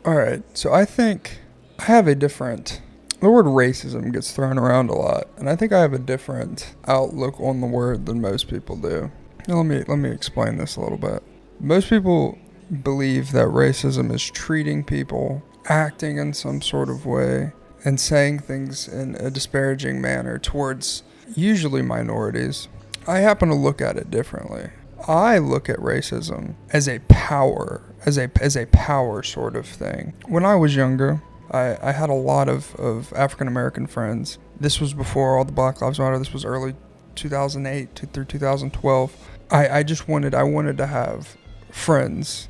All right, so I think I have a different. The word racism gets thrown around a lot, and I think I have a different outlook on the word than most people do. Now, let me explain this a little bit. Most people believe that racism is treating people, acting in some sort of way, and saying things in a disparaging manner towards usually minorities. I happen to look at it differently. I look at racism as a power, as a power sort of thing. When I was younger, I had a lot of African American friends. This was before all the Black Lives Matter. This was early 2008 through 2012. I wanted to have friends,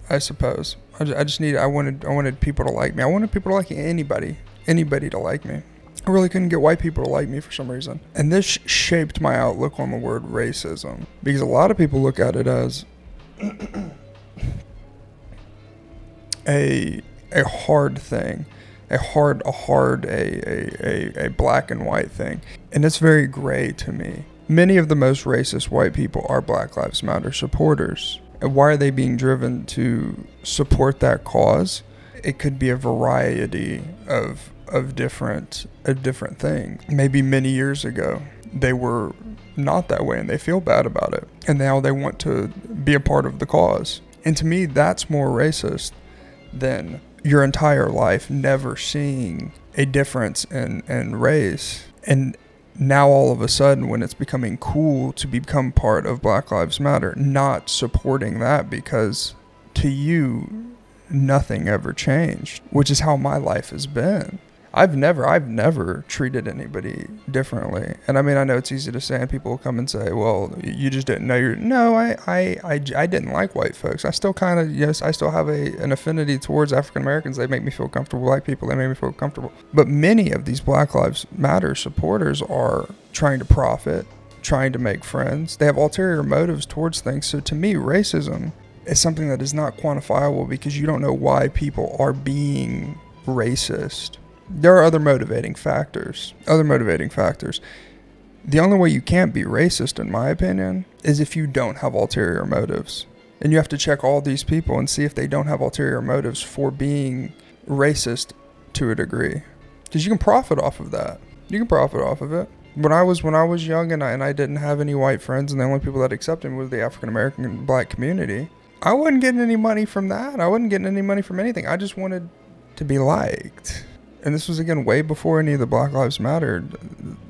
I suppose. I wanted people to like me. I wanted people to like anybody to like me. I really couldn't get white people to like me for some reason. And this shaped my outlook on the word racism, because a lot of people look at it as a hard thing, a black and white thing. And it's very gray to me. Many of the most racist white people are Black Lives Matter supporters. And why are they being driven to support that cause? It could be a variety of different things. Maybe many years ago they were not that way and they feel bad about it, and now they want to be a part of the cause. And to me, that's more racist than your entire life never seeing a difference in race, and now all of a sudden, when it's becoming cool to become part of Black Lives Matter, not supporting that because to you nothing ever changed, which is how my life has been. I've never treated anybody differently. And I mean, I know it's easy to say, and people will come and say, well, you just didn't know no, I didn't like white folks. I still kind of, yes, I still have an affinity towards African Americans. They make me feel comfortable. White people, they make me feel comfortable. But many of these Black Lives Matter supporters are trying to profit, trying to make friends. They have ulterior motives towards things. So to me, racism is something that is not quantifiable, because you don't know why people are being racist. There are other motivating factors. The only way you can't be racist, in my opinion, is if you don't have ulterior motives. And you have to check all these people and see if they don't have ulterior motives for being racist to a degree. Because you can profit off of that. You can profit off of it. When I was young and I didn't have any white friends, and the only people that accepted me was the African American and black community, I wasn't getting any money from that. I wasn't getting any money from anything. I just wanted to be liked. And this was, again, way before any of the Black Lives Matter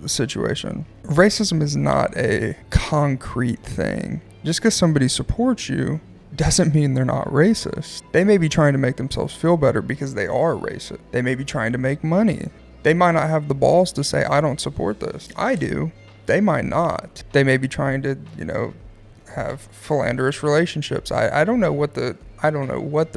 situation. Racism is not a concrete thing. Just because somebody supports you doesn't mean they're not racist. They may be trying to make themselves feel better because they are racist. They may be trying to make money. They might not have the balls to say, I don't support this. I do. They might not. They may be trying to, have philanderous relationships. I don't know what the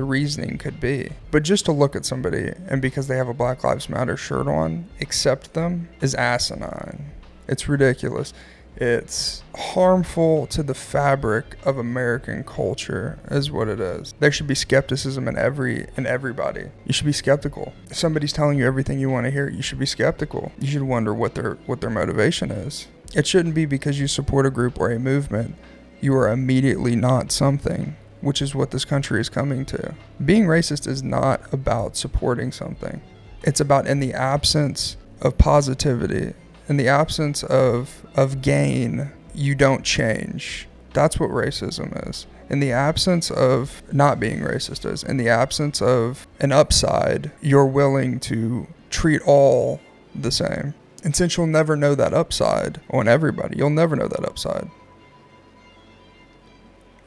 reasoning could be. But just to look at somebody and because they have a Black Lives Matter shirt on, accept them is asinine. It's ridiculous. It's harmful to the fabric of American culture is what it is. There should be skepticism in everybody. You should be skeptical. If somebody's telling you everything you want to hear, you should be skeptical. You should wonder what their motivation is. It shouldn't be because you support a group or a movement, you are immediately not something, which is what this country is coming to. Being racist is not about supporting something. It's about, in the absence of positivity, in the absence of gain, you don't change. That's what racism is. In the absence of not being racist is, in the absence of an upside, you're willing to treat all the same. And since you'll never know that upside on everybody, you'll never know that upside.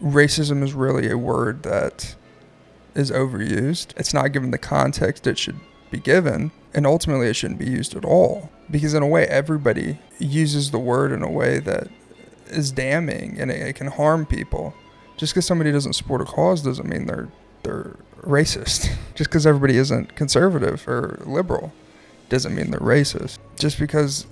Racism is really a word that is overused. It's not given the context it should be given, and ultimately it shouldn't be used at all. Because in a way, everybody uses the word in a way that is damning, and it can harm people. Just because somebody doesn't support a cause doesn't mean they're racist. Just because everybody isn't conservative or liberal doesn't mean they're racist. Just because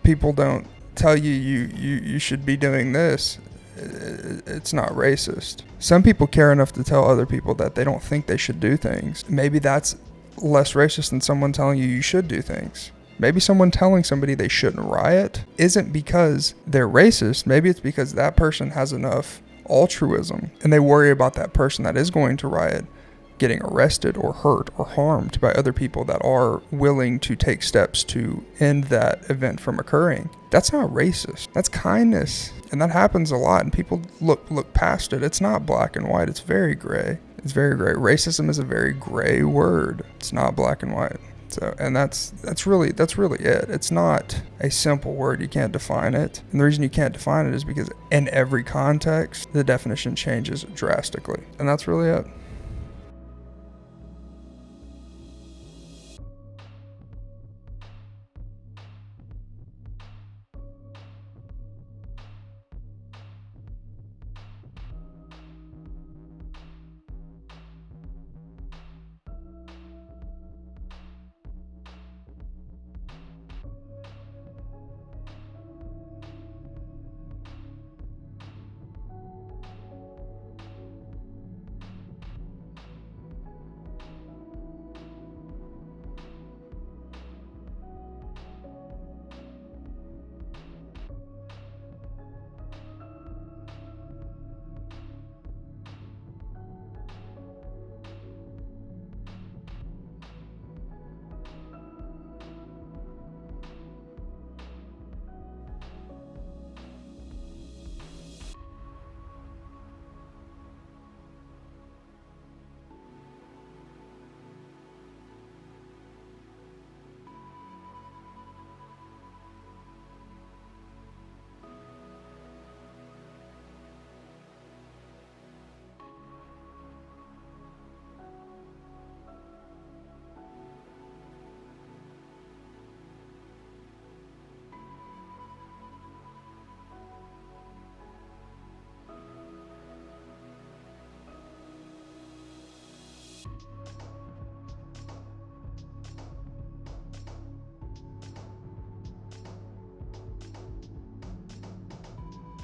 people don't tell you should be doing this, it's not racist. Some people care enough to tell other people that they don't think they should do things. Maybe that's less racist than someone telling you should do things. Maybe someone telling somebody they shouldn't riot isn't because they're racist. Maybe it's because that person has enough altruism and they worry about that person that is going to riot getting arrested or hurt or harmed by other people that are willing to take steps to end that event from occurring, that's not racist. That's kindness. And that happens a lot, and people look past it. It's not black and white. It's very gray. It's very gray. Racism is a very gray word. It's not black and white. So, and that's really it. It's not a simple word. You can't define it. And the reason you can't define it is because in every context, the definition changes drastically. And that's really it.